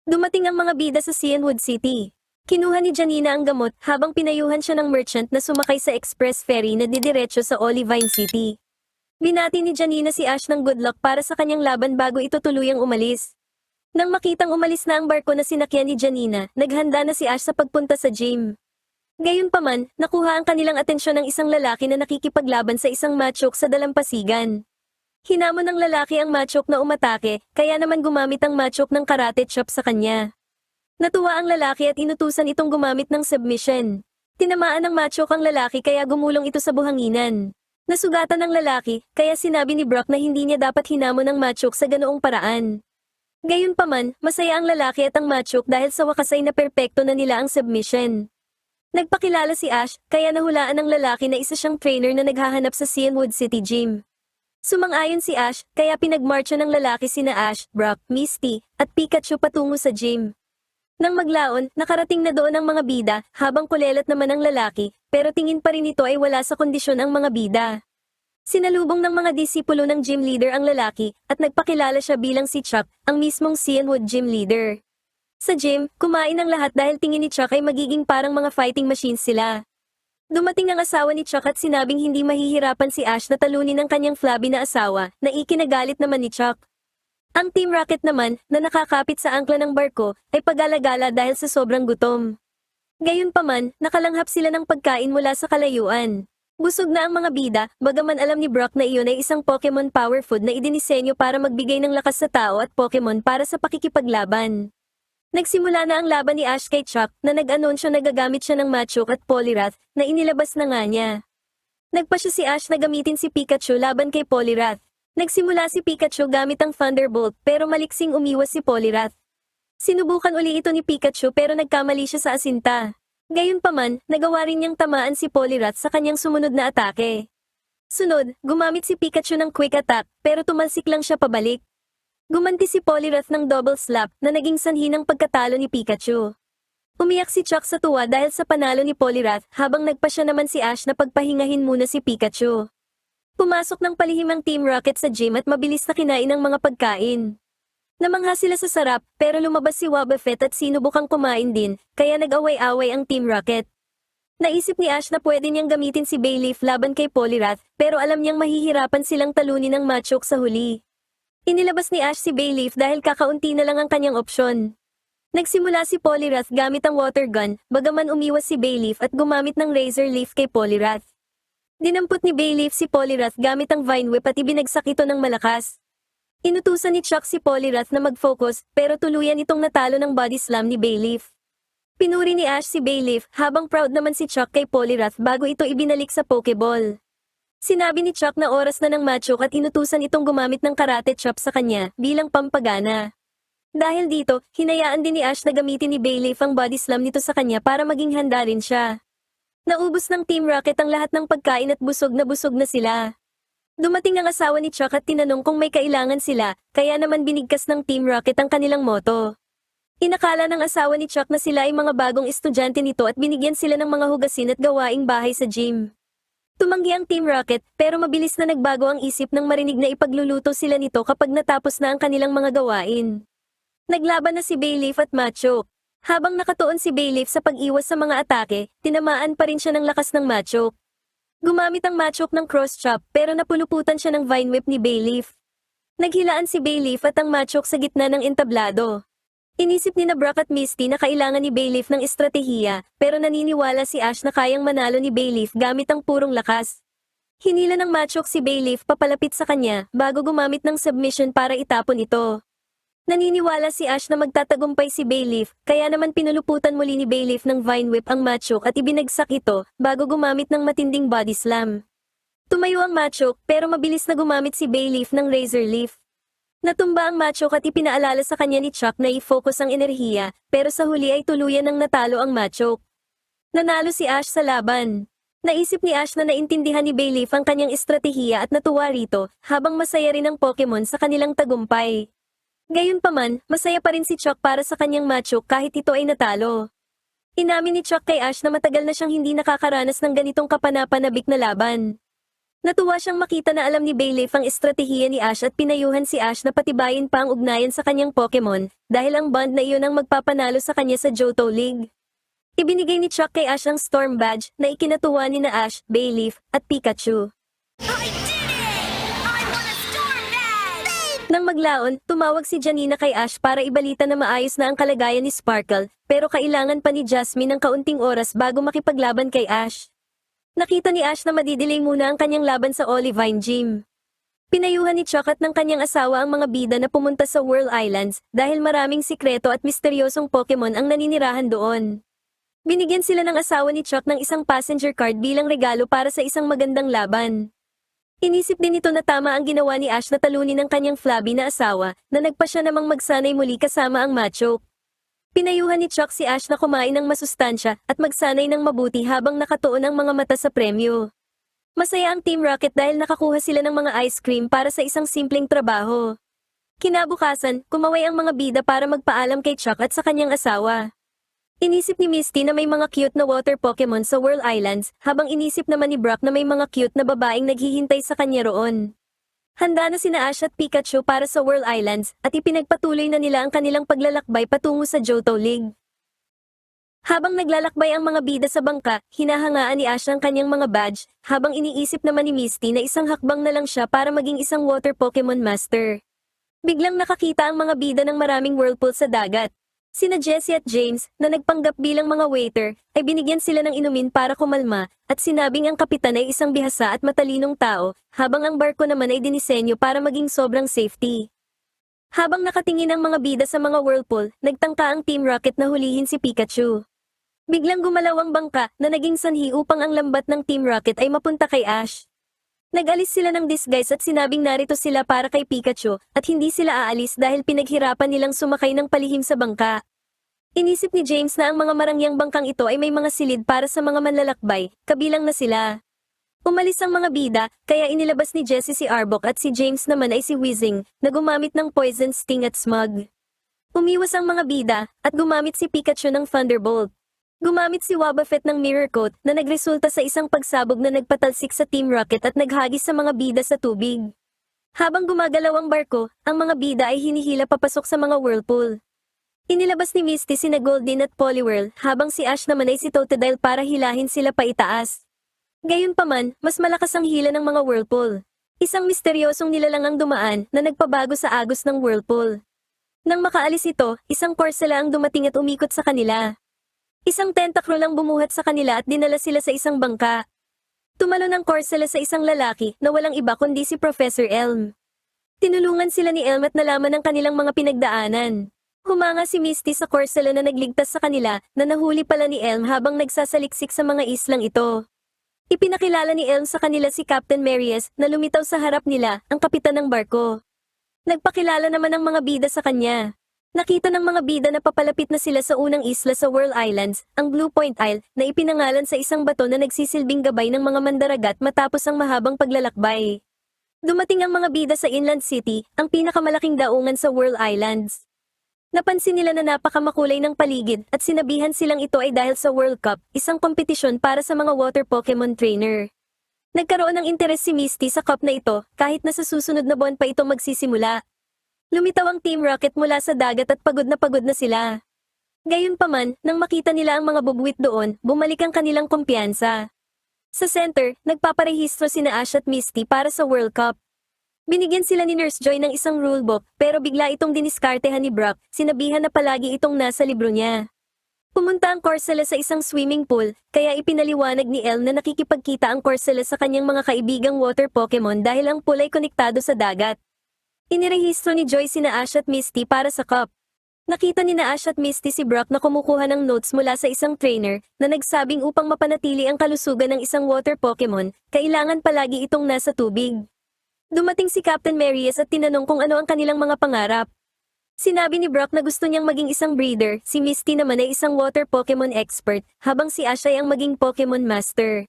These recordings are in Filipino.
Dumating ang mga bida sa Cianwood City. Kinuha ni Janina ang gamot habang pinayuhan siya ng merchant na sumakay sa express ferry na didiretso sa Olivine City. Binati ni Janina si Ash ng good luck para sa kanyang laban bago ito tuluyang umalis. Nang makitang umalis na ang barko na sinakyan ni Janina, naghanda na si Ash sa pagpunta sa gym. Gayunpaman, nakuha ang kanilang atensyon ng isang lalaki na nakikipaglaban sa isang machok sa dalampasigan. Hinamon ng lalaki ang machok na umatake, kaya naman gumamit ang machok ng karate chop sa kanya. Natuwa ang lalaki at inutusan itong gumamit ng submission. Tinamaan ng machok ang lalaki kaya gumulong ito sa buhanginan. Nasugatan ng lalaki, kaya sinabi ni Brock na hindi niya dapat hinamon ng machok sa ganoong paraan. Gayunpaman, masaya ang lalaki at ang machok dahil sa wakas ay naperpekto na nila ang submission. Nagpakilala si Ash, kaya nahulaan ng lalaki na isa siyang trainer na naghahanap sa Cianwood City Gym. Sumang-ayon si Ash, kaya pinagmarcha ng lalaki sina Ash, Brock, Misty, at Pikachu patungo sa gym. Nang maglaon, nakarating na doon ang mga bida, habang kulelat naman ang lalaki, pero tingin pa rin ito ay wala sa kondisyon ang mga bida. Sinalubong ng mga disipulo ng gym leader ang lalaki, at nagpakilala siya bilang si Chuck, ang mismong Cianwood gym leader. Sa gym, kumain ang lahat dahil tingin ni Chuck ay magiging parang mga fighting machines sila. Dumating ang asawa ni Chuck at sinabing hindi mahihirapan si Ash na talunin ang kanyang flabby na asawa, na ikinagalit naman ni Chuck. Ang Team Rocket naman, na nakakapit sa angkla ng barko, ay pag-alagala dahil sa sobrang gutom. Gayunpaman, nakalanghap sila ng pagkain mula sa kalayuan. Busog na ang mga bida, bagaman alam ni Brock na iyon ay isang Pokemon Power Food na idinisenyo para magbigay ng lakas sa tao at Pokemon para sa pakikipaglaban. Nagsimula na ang laban ni Ash kay Chuck na nag-anunsyo na gagamit siya ng Machop at Poliwrath na inilabas na nga niya. Nagpasya si Ash na gamitin si Pikachu laban kay Poliwrath. Nagsimula si Pikachu gamit ang Thunderbolt pero maliksing umiwas si Poliwrath. Sinubukan uli ito ni Pikachu pero nagkamali siya sa asinta. Gayunpaman, nagawa rin niyang tamaan si Poliwrath sa kanyang sumunod na atake. Sunod, gumamit si Pikachu ng Quick Attack pero tumalsik lang siya pabalik. Gumanti si Poliwrath ng double slap na naging sanhi ng pagkatalo ni Pikachu. Umiyak si Chuck sa tuwa dahil sa panalo ni Poliwrath habang nagpasya naman si Ash na pagpahingahin muna si Pikachu. Pumasok ng palihim ang Team Rocket sa gym at mabilis na kinain ang mga pagkain. Namangha sila sa sarap pero lumabas si Wobbuffet at sinubukang kumain din, kaya nag-away-away ang Team Rocket. Naisip ni Ash na pwede niyang gamitin si Bayleaf laban kay Poliwrath pero alam niyang mahihirapan silang talunin ng Machop sa huli. Inilabas ni Ash si Bayleaf dahil kakaunti na lang ang kanyang opsyon. Nagsimula si Poliwrath gamit ang water gun, bagaman umiwas si Bayleaf at gumamit ng Razor Leaf kay Poliwrath. Dinampot ni Bayleaf si Poliwrath gamit ang Vine Whip at ibinagsak ito ng malakas. Inutusan ni Chuck si Poliwrath na mag-focus pero tuluyan itong natalo ng body slam ni Bayleaf. Pinuri ni Ash si Bayleaf habang proud naman si Chuck kay Poliwrath bago ito ibinalik sa Pokeball. Sinabi ni Chuck na oras na ng Machop at inutusan itong gumamit ng karate chop sa kanya bilang pampagana. Dahil dito, hinayaan din ni Ash na gamitin ni Bayleaf ang body slam nito sa kanya para maging handa rin siya. Naubos ng Team Rocket ang lahat ng pagkain at busog na sila. Dumating ang asawa ni Chuck at tinanong kung may kailangan sila, kaya naman binigkas ng Team Rocket ang kanilang motto. Inakala ng asawa ni Chuck na sila ay mga bagong estudyante nito at binigyan sila ng mga hugasin at gawaing bahay sa gym. Tumanggi ang Team Rocket pero mabilis na nagbago ang isip nang marinig na ipagluluto sila nito kapag natapos na ang kanilang mga gawain. Naglaban na si Bayleaf at Machop. Habang nakatuon si Bayleaf sa pag-iwas sa mga atake, tinamaan pa rin siya ng lakas ng Machop. Gumamit ang Machop ng cross chop pero napuluputan siya ng Vine Whip ni Bayleaf. Naghilaan si Bayleaf at ang Machop sa gitna ng entablado. Inisip ni Brock at Misty na kailangan ni Bayleaf ng estratehiya, pero naniniwala si Ash na kayang manalo ni Bayleaf gamit ang purong lakas. Hinila ng Machop si Bayleaf papalapit sa kanya, bago gumamit ng submission para itapon ito. Naniniwala si Ash na magtatagumpay si Bayleaf, kaya naman pinuluputan muli ni Bayleaf ng Vine Whip ang Machop at ibinagsak ito, bago gumamit ng matinding body slam. Tumayo ang Machop, pero mabilis na gumamit si Bayleaf ng Razor Leaf. Natumba ang Machop at ipinaalala sa kanya ni Chuck na i-focus ang enerhiya, pero sa huli ay tuluyan ng natalo ang Machop. Nanalo si Ash sa laban. Naisip ni Ash na naintindihan ni Bayleaf ang kanyang estratehiya at natuwa rito, habang masaya rin ang Pokemon sa kanilang tagumpay. Gayunpaman, masaya pa rin si Chuck para sa kanyang Machop kahit ito ay natalo. Inamin ni Chuck kay Ash na matagal na siyang hindi nakakaranas ng ganitong kapanapanabik na laban. Natuwa siyang makita na alam ni Bayleaf ang estratehiya ni Ash at pinayuhan si Ash na patibayin pa ang ugnayan sa kanyang Pokemon dahil ang bond na iyon ang magpapanalo sa kanya sa Johto League. Ibinigay ni Chuck kay Ash ang Storm Badge na ikinatuwa ni na Ash, Bayleaf, at Pikachu. I did it! I won a storm badge! Nang maglaon, tumawag si Janina kay Ash para ibalita na maayos na ang kalagayan ni Sparkle, pero kailangan pa ni Jasmine ng kaunting oras bago makipaglaban kay Ash. Nakita ni Ash na madidelay muna ang kanyang laban sa Olivine Gym. Pinayuhan ni Chuck at ng kanyang asawa ang mga bida na pumunta sa Whirl Islands dahil maraming sikreto at misteryosong Pokemon ang naninirahan doon. Binigyan sila ng asawa ni Chuck ng isang passenger card bilang regalo para sa isang magandang laban. Inisip din ito na tama ang ginawa ni Ash na talunin ang kanyang flabby na asawa na nagpa siya namang magsanay muli kasama ang Machoke. Pinayuhan ni Chuck si Ash na kumain ng masustansya at magsanay ng mabuti habang nakatuon ang mga mata sa premyo. Masaya ang Team Rocket dahil nakakuha sila ng mga ice cream para sa isang simpleng trabaho. Kinabukasan, kumaway ang mga bida para magpaalam kay Chuck at sa kanyang asawa. Inisip ni Misty na may mga cute na water Pokemon sa Whirl Islands, habang inisip naman ni Brock na may mga cute na babaeng naghihintay sa kanya roon. Handa na sina Ash at Pikachu para sa Whirl Islands at ipinagpatuloy na nila ang kanilang paglalakbay patungo sa Johto League. Habang naglalakbay ang mga bida sa bangka, hinahangaan ni Ash ang kanyang mga badge, habang iniisip naman ni Misty na isang hakbang na lang siya para maging isang water Pokemon Master. Biglang nakakita ang mga bida ng maraming whirlpool sa dagat. Sina Jessie at James, na nagpanggap bilang mga waiter, ay binigyan sila ng inumin para kumalma, at sinabing ang kapitan ay isang bihasa at matalinong tao, habang ang barko naman ay dinisenyo para maging sobrang safety. Habang nakatingin ang mga bida sa mga whirlpool, nagtangka ang Team Rocket na hulihin si Pikachu. Biglang gumalaw ang bangka na naging sanhi upang ang lambat ng Team Rocket ay mapunta kay Ash. Nag-alis sila ng disguise at sinabing narito sila para kay Pikachu at hindi sila aalis dahil pinaghirapan nilang sumakay ng palihim sa bangka. Inisip ni James na ang mga marangyang bangkang ito ay may mga silid para sa mga manlalakbay, kabilang na sila. Umalis ang mga bida, kaya inilabas ni Jessie si Arbok at si James naman ay si Weezing, na gumamit ng Poison Sting at Smug. Umiwas ang mga bida, at gumamit si Pikachu ng Thunderbolt. Gumamit si Wobbuffet ng Mirror Coat na nagresulta sa isang pagsabog na nagpatalsik sa Team Rocket at naghagis sa mga bida sa tubig. Habang gumagalaw ang barko, ang mga bida ay hinihila papasok sa mga whirlpool. Inilabas ni Misty sina Goldeen at Poliwhirl habang si Ash naman ay si Totodile para hilahin sila paitaas. Gayunpaman, mas malakas ang hila ng mga whirlpool. Isang misteryosong nilalang ang dumaan na nagpabago sa agos ng whirlpool. Nang makaalis ito, isang Corsola ang dumating at umikot sa kanila. Isang tentacruel ang bumuhat sa kanila at dinala sila sa isang bangka. Tumalon ang Corsola sa isang lalaki na walang iba kundi si Professor Elm. Tinulungan sila ni Elm at nalaman ang kanilang mga pinagdaanan. Humanga si Misty sa Corsola na nagligtas sa kanila na nahuli pala ni Elm habang nagsasaliksik sa mga islang ito. Ipinakilala ni Elm sa kanila si Captain Marius na lumitaw sa harap nila, ang kapitan ng barko. Nagpakilala naman ang mga bida sa kanya. Nakita ng mga bida na papalapit na sila sa unang isla sa Whirl Islands, ang Blue Point Isle, na ipinangalan sa isang bato na nagsisilbing gabay ng mga mandaragat matapos ang mahabang paglalakbay. Dumating ang mga bida sa Inland City, ang pinakamalaking daungan sa Whirl Islands. Napansin nila na napakamakulay ng paligid at sinabihan silang ito ay dahil sa World Cup, isang kompetisyon para sa mga water Pokemon trainer. Nagkaroon ng interes si Misty sa cup na ito kahit na sa susunod na buwan pa ito magsisimula. Lumitaw ang Team Rocket mula sa dagat at pagod na sila. Gayunpaman, nang makita nila ang mga bubwit doon, bumalik ang kanilang kumpiyansa. Sa center, nagpaparehistro sina Ash at Misty para sa World Cup. Binigyan sila ni Nurse Joy ng isang rulebook pero bigla itong diniskartehan ni Brock, sinabihan na palagi itong nasa libro niya. Pumunta ang Corsola sa isang swimming pool, kaya ipinaliwanag ni Elm na nakikipagkita ang Corsola sa kanyang mga kaibigang water Pokemon dahil ang pool ay konektado sa dagat. Inirehistro ni Joy sina Ash at Misty para sa cup. Nakita ni na Ash at Misty si Brock na kumukuha ng notes mula sa isang trainer na nagsabing upang mapanatili ang kalusugan ng isang water Pokemon, kailangan palagi itong nasa tubig. Dumating si Captain Marius at tinanong kung ano ang kanilang mga pangarap. Sinabi ni Brock na gusto niyang maging isang breeder, si Misty naman ay isang water Pokemon expert, habang si Ash ay ang maging Pokemon Master.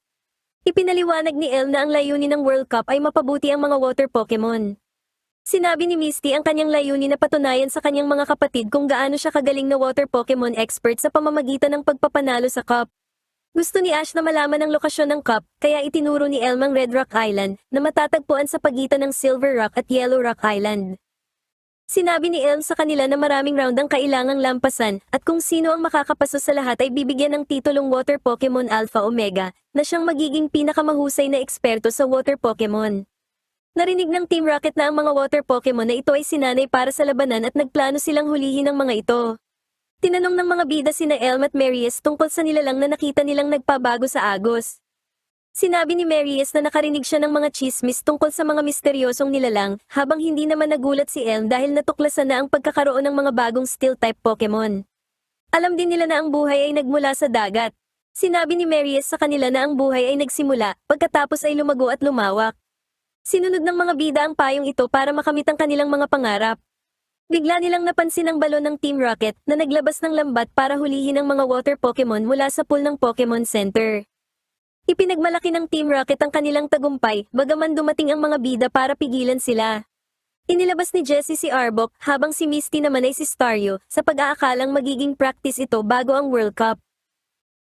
Ipinaliwanag ni El na ang layunin ng World Cup ay mapabuti ang mga water Pokemon. Sinabi ni Misty ang kanyang layunin na patunayan sa kanyang mga kapatid kung gaano siya kagaling na water Pokemon expert sa pamamagitan ng pagpapanalo sa cup. Gusto ni Ash na malaman ang lokasyon ng cup, kaya itinuro ni Elm ang Red Rock Island, na matatagpuan sa pagitan ng Silver Rock at Yellow Rock Island. Sinabi ni Elm sa kanila na maraming round ang kailangang lampasan, at kung sino ang makakapaso sa lahat ay bibigyan ng titulong Water Pokemon Alpha Omega, na siyang magiging pinakamahusay na eksperto sa Water Pokemon. Narinig ng Team Rocket na ang mga Water Pokemon na ito ay sinanay para sa labanan at nagplano silang hulihin ang mga ito. Tinanong ng mga bida sina Elm at Marius tungkol sa nilalang na nakita nilang nagpabago sa Agos. Sinabi ni Marius na nakarinig siya ng mga chismis tungkol sa mga misteryosong nilalang, habang hindi naman nagulat si Elm dahil natuklasan na ang pagkakaroon ng mga bagong Steel-type Pokemon. Alam din nila na ang buhay ay nagmula sa dagat. Sinabi ni Marius sa kanila na ang buhay ay nagsimula, pagkatapos ay lumago at lumawak. Sinunod ng mga bida ang payong ito para makamit ang kanilang mga pangarap. Bigla nilang napansin ang balon ng Team Rocket na naglabas ng lambat para hulihin ang mga water Pokemon mula sa pool ng Pokemon Center. Ipinagmalaki ng Team Rocket ang kanilang tagumpay, bagaman dumating ang mga bida para pigilan sila. Inilabas ni Jessie si Arbok, habang si Misty naman ay si Staryu, sa pag-aakalang magiging practice ito bago ang World Cup.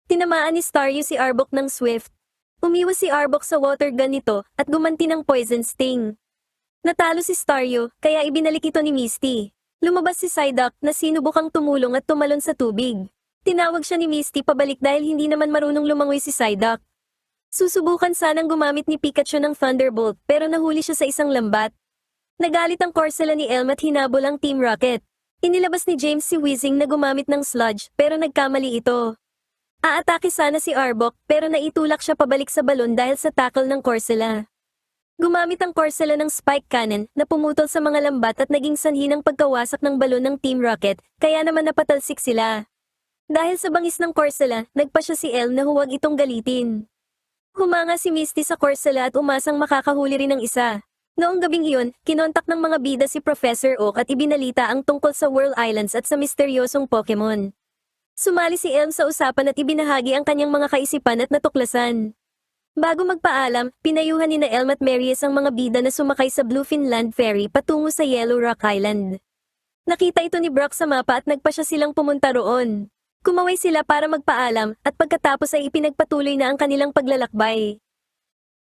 Tinamaan ni Staryu si Arbok ng Swift. Umiwas si Arbok sa water gun nito, at gumanti ng Poison Sting. Natalo si Staryu, kaya ibinalik ito ni Misty. Lumabas si Psyduck na sinubukang tumulong at tumalon sa tubig. Tinawag siya ni Misty pabalik dahil hindi naman marunong lumangoy si Psyduck. Susubukan sanang gumamit ni Pikachu ng Thunderbolt pero nahuli siya sa isang lambat. Nagalit ang Corsola ni Elm at hinabol ang Team Rocket. Inilabas ni James si Weezing na gumamit ng Sludge pero nagkamali ito. Aatake sana si Arbok pero naitulak siya pabalik sa balon dahil sa tackle ng Corsola. Gumamit ang Corsola ng Spike Cannon na pumutol sa mga lambat at naging sanhi ng pagkawasak ng balon ng Team Rocket, kaya naman napatalsik sila. Dahil sa bangis ng Corsola, nagpa siya si Elm na huwag itong galitin. Humanga si Misty sa Corsola at umasang makakahuli rin ng isa. Noong gabing iyon, kinontak ng mga bida si Professor Oak at ibinalita ang tungkol sa World Islands at sa misteryosong Pokemon. Sumali si Elm sa usapan at ibinahagi ang kanyang mga kaisipan at natuklasan. Bago magpaalam, pinayuhan ni Elm at Marius ang mga bida na sumakay sa Bluefin Land Ferry patungo sa Yellow Rock Island. Nakita ito ni Brock sa mapa at nagpa siya silang pumunta roon. Kumaway sila para magpaalam at pagkatapos ay ipinagpatuloy na ang kanilang paglalakbay.